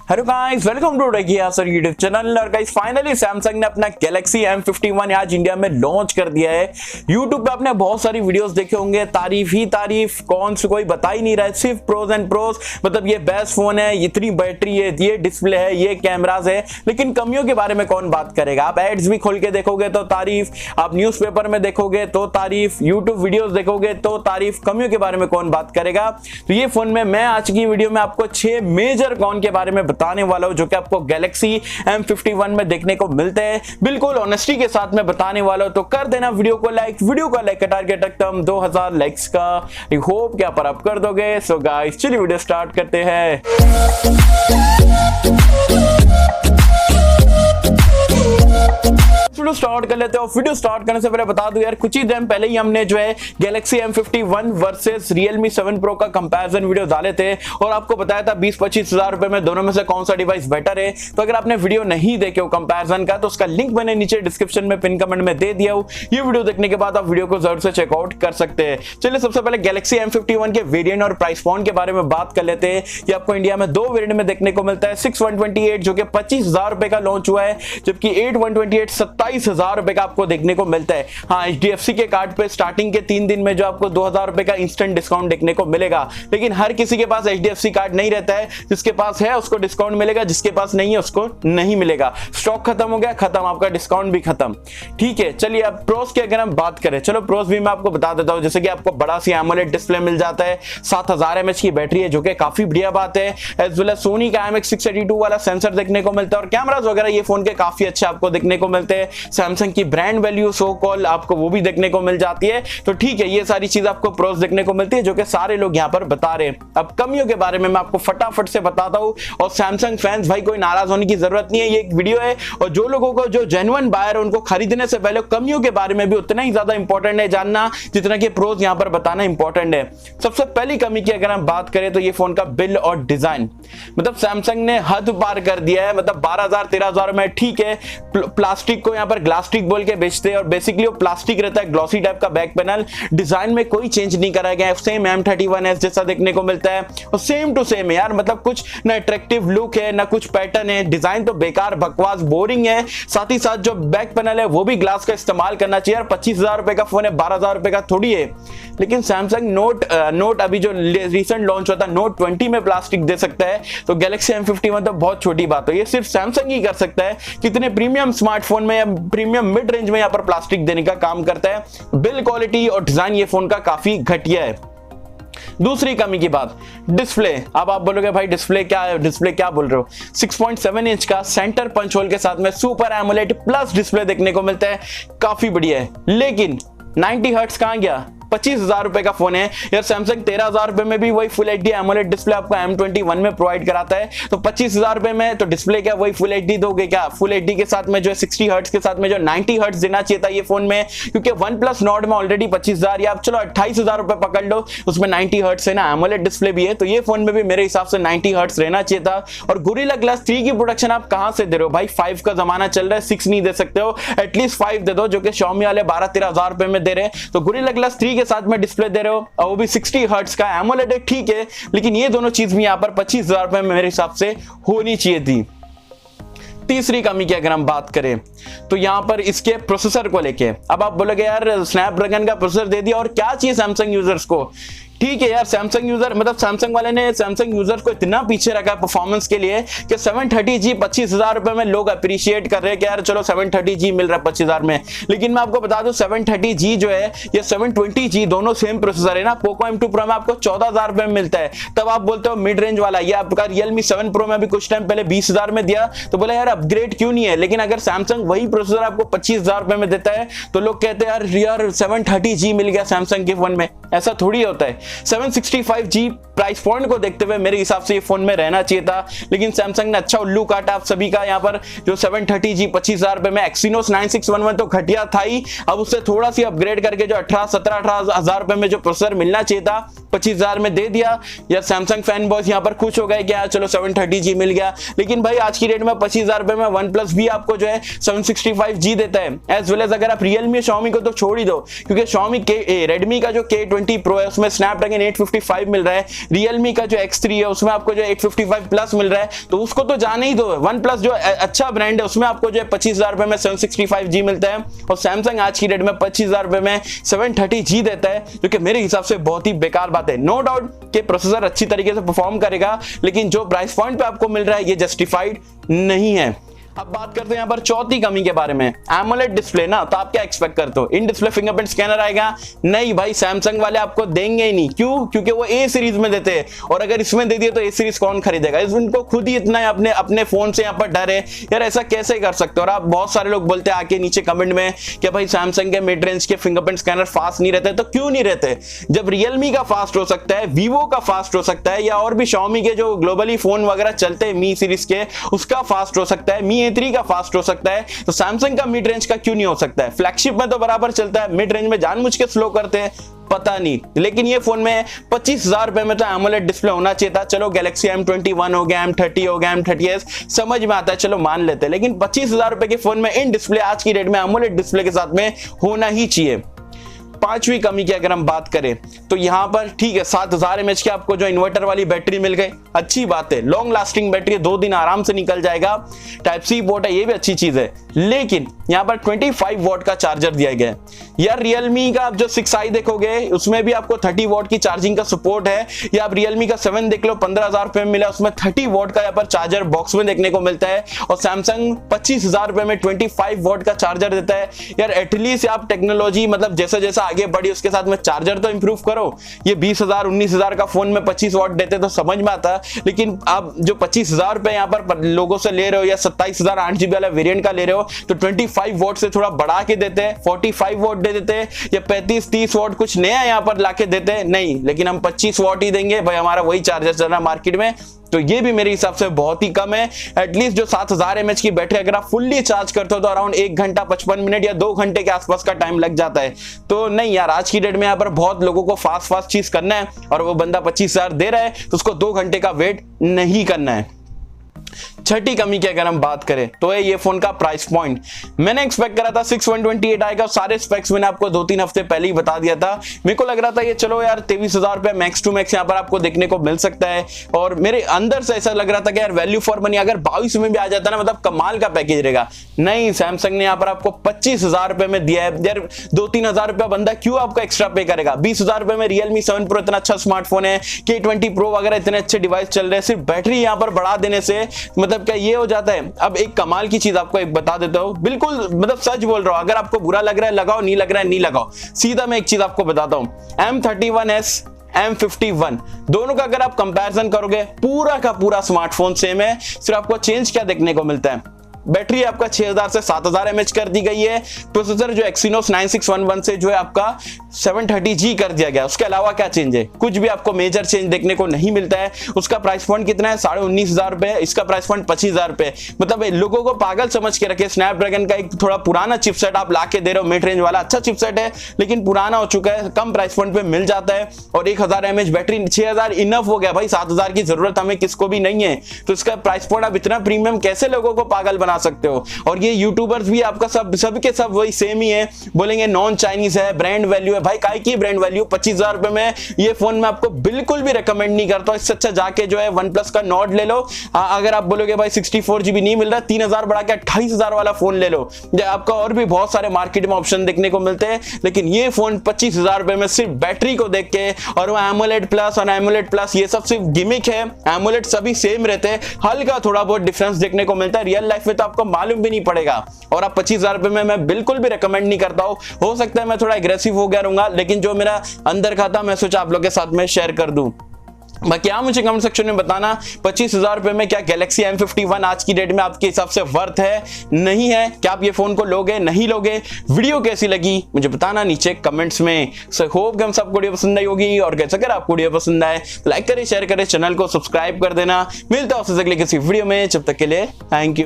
Hello guys, welcome to techie Yasir YouTube channel. और guys finally Samsung ने अपना Galaxy M51 आज इंडिया में लॉन्च कर दिया है। यूट्यूब पे आपने बहुत सारी वीडियोस देखे होंगे, तारीफ ही तारीफ, कौन से कोई बता ही नहीं रहा है, सिर्फ प्रोज एंड प्रोज। मतलब ये बेस्ट फोन है, इतनी बैटरी है, ये डिस्प्ले है, ये कैमराज है, लेकिन कमियों के बारे में कौन बात करेगा। आप एड्स भी खोल के देखोगे तो तारीफ, आप न्यूज़पेपर में देखोगे तो तारीफ, यूट्यूब वीडियोस देखोगे तो तारीफ, कमियों के बारे में कौन बात करेगा। तो ये फोन में मैं आज की वीडियो में आपको 6 मेजर कौन के बारे में बताने वाला हूं, जो कि आपको गैलेक्सी M51 में देखने को मिलते हैं। बिल्कुल ऑनेस्टी के साथ में बताने वाला हूं, तो कर देना वीडियो को लाइक का टारगेट रखता हूं 2000 लाइक्स का। आई होप कि आप कर दोगे। सो गाइस चलिए वीडियो स्टार्ट करते हैं। वीडियो स्टार्ट कर लेते हो। वीडियो स्टार्ट करने से पहले बता दूं यार, कुछ ही दिन पहले ही हमने जो है Galaxy M51 versus Realme 7 Pro का कंपैरिजन वीडियो डाले थे और आपको बताया था 20-25 हजार रुपए में दोनों में से कौन सा डिवाइस बेटर है। तो अगर आपने वीडियो नहीं देखे हो कंपैरिजन का, तो उसका लिंक मैंने नीचे डिस्क्रिप्शन में पिन कमेंट में दे दिया हूं। ये वीडियो देखने के बाद आप वीडियो को जरूर से चेकआउट कर सकते हैं। चलिए सबसे पहले गैलेक्सी M51 के वेरिएंट और प्राइस पॉइंट के बारे में बात कर लेते हैं। ये आपको इंडिया में 2 वेरिएंट में देखने को मिलता है। 6128 जो कि 25,000 रुपए का लॉन्च हुआ है, जबकि 8128 27,000 रुपए का आपको देखने को मिलता है। हाँ, HDFC के कार्ड पे स्टार्टिंग के 3 दिन में जो आपको 2000 रुपए का इंस्टेंट डिस्काउंट देखने को मिलेगा, लेकिन हर किसी के पास HDFC कार्ड नहीं रहता है। जिसके पास है उसको डिस्काउंट मिलेगा, जिसके पास नहीं है उसको नहीं मिलेगा। स्टॉक खत्म हो गया, खत्म, आपका डिस्काउंट भी खत्म। ठीक है, चलिए अब प्रोस की अगर हम बात करें, चलो प्रोस भी मैं आपको बता देता हूं। जैसे कि आपको बड़ा सी एमोलेड डिस्प्ले मिल जाता है, 7000 mAh की बैटरी है, जो कि काफी बढ़िया बात है। एज वेल एज सोनी का IMX682 वाला सेंसर देखने को मिलता है और कैमरास वगैरह ये फोन के काफी अच्छे आपको देखने को मिलते हैं। सैमसंग की ब्रांड वैल्यू सो कॉल आपको वो भी देखने को मिल जाती है। तो ठीक है, ये सारी चीज आपको प्रोस देखने को मिलती है, जो कि सारे लोग यहाँ पर बता रहे हैं। अब कमियों के बारे में मैं आपको फटाफट से बताता हूँ। और सैमसंग फैंस भाई, कोई नाराज होने की जरूरत नहीं है, ये एक वीडियो है और जो लोगों को जो जेन्युइन बायर है उनको खरीदने से पहले कमियों के बारे में भी उतना ही ज्यादा इंपॉर्टेंट है जानना, जितना कि प्रोस यहाँ पर बताना इंपॉर्टेंट है। सबसे पहली कमी की अगर हम बात करें तो ये फोन का बिल और डिजाइन, मतलब सैमसंग ने हद पार कर दिया है। मतलब 12,000-13,000 में ठीक है, प्लास्टिक को यहाँ पर ग्लास्टिक बोल के बेचते हैं और बेसिकली वो प्लास्टिक रहता है, ग्लॉसी टाइप का बैक पैनल। डिजाइन में कोई चेंज नहीं करा गया है, सेम M31s जैसा देखने को मिलता है और सेम टू सेम है यार। मतलब कुछ ना अट्रैक्टिव लुक है ना कुछ पैटर्न है, डिजाइन तो बेकार बकवास बोरिंग है। साथ ही साथ जो बैक पैनल है वो भी ग्लास का इस्तेमाल करना चाहिए यार। 25,000 रुपए का फोन है, 12,000 रुपए का थोड़ी है। लेकिन सैमसंग नोट अभी जो रिसेंट लॉन्च होता है नोट 20 में प्लास्टिक दे सकता है, तो गैलेक्सी M51 तो बहुत छोटी बात है। ये सिर्फ सैमसंग ही कर सकता है। कितने प्रीमियम स्मार्टफोन में या प्रीमियम मिड रेंज में यहाँ पर प्लास्टिक देने का काम करता है। बिल क्वालिटी और डिजाइन ये फोन का काफी घटिया है। दूसरी कमी की बात, डिस्प्ले। अब आप बोलोगे भाई डिस्प्ले क्या बोल रहे हो। 6.7 इंच का सेंटर पंच होल के साथ में सुपर एमोलेड प्लस डिस्प्ले देखने को मिलता है, काफी बढ़िया है। लेकिन 90 हर्ट्ज कहां गया। 25,000 रुपए का फोन है यार। सैमसंग 13,000 रुपए में भी वही फुल एचडी एमोलेड डिस्प्ले आपको M21 में प्रोवाइड कराता है, तो 25,000 रुपए में तो डिस्प्ले क्या वही फुल एचडी दोगे क्या। फुल एचडी के साथ में जो 60 हर्ट्ज के साथ में जो 90 हर्ट्ज देना चाहिए था ये फोन में, क्योंकि OnePlus Nord में ऑलरेडी 25,000 या आप चलो 28,000 रुपए पकड़ लो, उसमें 90 हर्ट्ज है ना, एमोलेड डिस्प्ले भी है, तो ये फोन में भी मेरे हिसाब से 90 हर्ट्ज रहना चाहिए था। और गोरिल्ला ग्लास 3 की प्रोडक्शन आप कहां से दे रहे हो भाई। 5 का जमाना चल रहा है, 6 नहीं दे सकते हो, एटलीस्ट 5 दे दो, जो कि Xiaomi वाले 12-13,000 रुपए में दे रहे हैं। तो गोरिल्ला ग्लास 3 के साथ में डिस्प्ले दे रहे हो और वो भी 60 हर्ट्ज का एमोलेड है, ठीक है, लेकिन ये दोनों चीज भी यहां पर 25,000 रुपए में मेरे हिसाब से होनी चाहिए थी। तीसरी कमी की अगर हम बात करें तो यहां पर इसके प्रोसेसर को लेके, अब आप बोलोगे यार स्नैपड्रैगन का प्रोसेसर दे दिया और क्या चाहिए सैमसंग यूजर्स को। ठीक है यार, सैमसंग यूजर मतलब सैमसंग वाले ने सैमसंग यूजर को इतना पीछे रखा है परफॉर्मेंस के लिए कि 730G 25,000 रुपए में लोग अप्रिशिएट कर रहे हैं कि यार चलो 730G मिल रहा है 25,000 में। लेकिन मैं आपको बता दूं 730G जो है या 720G दोनों सेम प्रोसेसर है ना। पोको M2 Pro में आपको 14,000 रुपए में मिलता है, तब आप बोलते हो मिड रेंज वाला। ये आपका Realme 7 Pro में भी कुछ टाइम पहले 20,000 में दिया, तो बोला यार अपग्रेड क्यों नहीं है। लेकिन अगर सैमसंग वही प्रोसेसर आपको 25,000 रुपए में देता है तो लोग कहते हैं यार 730G मिल गया सैमसंग के फोन में। ऐसा थोड़ी होता है। 765G प्राइस पॉइंट को देखते हुए मेरे हिसाब से ये फोन में रहना चाहिए था, लेकिन सैमसंग ने अच्छा उल्लू काटा आप सभी का। यहाँ पर जो 730G 25,000 रुपए में एक्सिनोस 9611 तो घटिया था ही, अब उससे थोड़ा सी अपग्रेड करके जो 18-17-18,000 रुपए में जो प्रोसेसर मिलना चाहिए था 25,000 में दे दिया। या सैमसंग फैन बॉयज यहाँ पर खुश हो गए कि यार चलो 730G मिल गया। लेकिन भाई आज की डेट में 25,000 रुपए में OnePlus भी आपको जो है 765G देता है। एज वेल एज अगर आप Realme Xiaomi को तो छोड़ ही दो, क्योंकि Xiaomi Redmi का जो K20 Pro है उसमें स्नैपड्रैगन 855 मिल रहा है, Realme का जो X3 है उसमें आपको जो 855 प्लस मिल रहा है, तो उसको तो जाने ही दो। वन प्लस जो अच्छा ब्रांड है उसमें आपको जो 25,000 रुपए में 765G मिलता है, और सैमसंग आज की डेट में 25,000 रुपए में 730G देता है, जो कि मेरे हिसाब से बहुत ही बेकार बात है। नो डाउट कि प्रोसेसर अच्छी तरीके से परफॉर्म करेगा, लेकिन जो प्राइस पॉइंट पे आपको मिल रहा है ये जस्टिफाइड नहीं है। अब बात करते हैं यहाँ पर चौथी कमी के बारे में, एमोलेड डिस्प्ले ना, तो आप क्या एक्सपेक्ट करते हो, इन डिस्प्ले फिंगरप्रिंट स्कैनर आएगा? नहीं भाई, सैमसंग वाले आपको देंगे ही नहीं। क्यों? क्योंकि वो ए सीरीज में देते हैं, और अगर इसमें दे दिए तो ए सीरीज कौन खरीदेगा? इनको खुद ही इतना अपने अपने फोन से यहाँ पर डर है यार, ऐसा कैसे कर सकते हो? और आप बहुत सारे लोग बोलते हैं आके नीचे कमेंट में कि भाई सैमसंग के मिड रेंज के फिंगरप्रिंट स्कैनर फास्ट नहीं रहते, तो क्यों नहीं रहते? जब रियलमी का फास्ट हो सकता है, वीवो का फास्ट हो सकता है, या और भी Xiaomi के जो ग्लोबली फोन वगैरह चलते हैं मी सीरीज के, उसका फास्ट हो सकता है, मी A3 का फास्ट हो सकता है, तो सैमसंग का मिड रेंज का क्यों नहीं हो सकता है? फ्लैगशिप में तो बराबर चलता है, मिड रेंज में जानबूझ के स्लो करते हैं, पता नहीं। लेकिन ये फोन में 25,000 रुपए में तो एमोलेड डिस्प्ले होना चाहिए था। चलो गैलेक्सी M21 हो गया, M30 हो गया, M30s समझ में आता है, चलो मान लेते हैं, लेकिन 25,000 रुपए के फोन में इन डिस्प्ले आज की डेट में एमोलेड डिस्प्ले के साथ में होना ही चाहिए। पांचवी कमी की अगर हम बात करें तो यहां पर ठीक है 7000 mAh की आपको जो इन्वर्टर वाली बैटरी मिल गई, अच्छी बात है, लॉन्ग लास्टिंग बैटरी है, 2 दिन आराम से निकल जाएगा। टाइप सी पोर्ट है, ये भी अच्छी चीज है, लेकिन यहां पर 25 वॉट का चार्जर दिया गया है। यार Realme का आप जो 6i देखोगे उसमें भी आपको 30 वॉट की चार्जिंग का सपोर्ट है, या आप Realme का 7 देख लो, 15,000 रुपए में मिला, उसमें 30 वॉट का यहाँ पर चार्जर बॉक्स में देखने को मिलता है, और सैमसंग 25,000 रुपए में 25 वॉट का चार्जर देता है। यार एटलीस्ट आप टेक्नोलॉजी मतलब जैसे जैसा आगे बढ़ी उसके साथ में चार्जर तो इंप्रूव करो। ये 20,000 19,000 का फोन में 25 वॉट देते तो समझ में आता, लेकिन आप जो 25,000 रुपए यहाँ पर लोगों से ले रहे हो, या 27,000 8GB वाला वेरिएंट का ले रहे हो, तो 25 वॉट से थोड़ा बढ़ा के देते हैं, 45 वॉट दे देते हैं, या 35-30 वॉट कुछ नया यहाँ पर लाके देते हैं, नहीं, लेकिन हम 25 वॉट ही देंगे भाई, हमारा वही चार्जर चल रहा है मार्केट में, तो ये भी मेरे हिसाब से बहुत ही कम है। एटलीस्ट जो 7000 mAh की बैटरी अगर आप फुल्ली चार्ज करते हो तो अराउंड 1 घंटा 55 मिनट या 2 घंटे के आसपास का टाइम लग जाता है। तो नहीं यार, आज की डेट में यहाँ पर बहुत लोगों को फास्ट चीज करना है, और वो बंदा 25,000 दे रहा है तो उसको 2 घंटे का वेट नहीं करना है। छठी कमी की अगर हम बात करें तो है ये फोन का प्राइस पॉइंट। मैंने एक्सपेक्ट करा था 6128 आएगा, सारे स्पेक्स मैंने आपको 2-3 हफ्ते पहले ही बता दिया था। मेरे को लग रहा था ये चलो यार 23,000 रुपए मैक्स टू मैक्स यहाँ पर आपको देखने को मिल सकता है, और मेरे अंदर से ऐसा लग रहा था कि यार वैल्यू फॉर मनी अगर 22 में भी आ जाता ना, मतलब कमाल का पैकेज रहेगा। नहीं, सैमसंग ने यहाँ पर आपको 25,000 रुपए में दिया है। यार 2-3 रुपया बंदा क्यों आपको एक्स्ट्रा पे करेगा? 20,000 रुपए में Realme 7 Pro इतना अच्छा स्मार्टफोन है, K20 Pro वगैरह इतने अच्छे डिवाइस चल रहे हैं, सिर्फ बैटरी यहाँ पर बढ़ा देने से मतलब क्या ये हो जाता है? अब एक कमाल की चीज आपको एक बता देता हूं, बिल्कुल मतलब सच बोल रहा हूं, अगर आपको बुरा लग रहा है लगाओ, नहीं लग रहा है नहीं लगाओ। सीधा मैं एक चीज आपको बताता हूं, M31s M51 दोनों का अगर आप कंपैरिजन करोगे, पूरा का पूरा स्मार्टफोन सेम है, सिर्फ आपको चेंज क्या देखने को मिलता है, बैटरी आपका 6000 से 7000 mAh कर दी गई है, प्रोसेसर जो Exynos 9611 से जो है आपका 730G कर दिया गया। उसके अलावा क्या चेंज है? कुछ भी आपको मेजर चेंज देखने को नहीं मिलता है। उसका प्राइस पॉइंट कितना है? 19,500 रुपए, इसका प्राइस पॉइंट 25,000 रुपए। मतलब लोगों को पागल समझ के रखे। स्नैपड्रैगन का एक थोड़ा पुराना चिपसेट आप लाके दे रहे हो, मिड रेंज वाला अच्छा चिपसेट है लेकिन पुराना हो चुका है, कम प्राइस पॉइंट पे मिल जाता है, और 1000 mAh बैटरी, 6000 इनफ हो गया भाई, 7000 की जरूरत हमें किसको भी नहीं है। तो इसका प्राइस पॉइंट आप इतना प्रीमियम कैसे लोगों को पागल बना सकते हो? और ये यूट्यूबर्स भी आपका सब के सब वही सेम ही है, बोलेंगे नॉन चाइनीज है, ब्रांड वैल्यू है। भाई काय की ब्रांड वैल्यू? 25,000 रुपए में ये फोन मैं आपको बिल्कुल भी रेकमेंड नहीं करता हूं। इससे अच्छा जाके जो है वन प्लस का नॉट ले लो। अगर आप बोलोगे भाई 64GB नहीं मिल रहा, 3000 बढ़ा के 28,000 वाला फोन ले लो। आपका और भी बहुत सारे मार्केट में ऑप्शन देखने को मिलते हैं, लेकिन ये फोन 25,000 रुपए में सिर्फ बैटरी को देख के, और वो एमोलेड प्लस और एमोलेड प्लस ये सब सिर्फ गिमिक है। एमोलेड सभी सेम रहते हैं, हल्का थोड़ा बहुत डिफरेंस देखने को मिलता है, रियल लाइफ में तो आपको मालूम भी नहीं पड़ेगा। और आप 25,000 रुपए में मैं बिल्कुल भी रेकमेंड नहीं करता हूं। हो सकता है मैं थोड़ा एग्रेसिव हो गया रहूंगा, लेकिन जो मेरा अंदर का था मैं सोचा आप लोग के साथ में शेयर कर दूं। बाकी आप मुझे कमेंट सेक्शन में बताना 25,000 रुपए में क्या गैलेक्सी M51 आज की डेट में आपके हिसाब से वर्थ है, नहीं है? क्या आप ये फोन को लोगे, नहीं लोगे? वीडियो कैसी लगी मुझे बताना नीचे कमेंट्स में। सो होप कि हम सबको वीडियो पसंद आई होगी, और कैसे अगर आपको वीडियो पसंद आए तो लाइक करें, शेयर करें, चैनल को सब्सक्राइब कर देना। मिलता है आपसे अगले किसी वीडियो में, जब तक के लिए थैंक यू।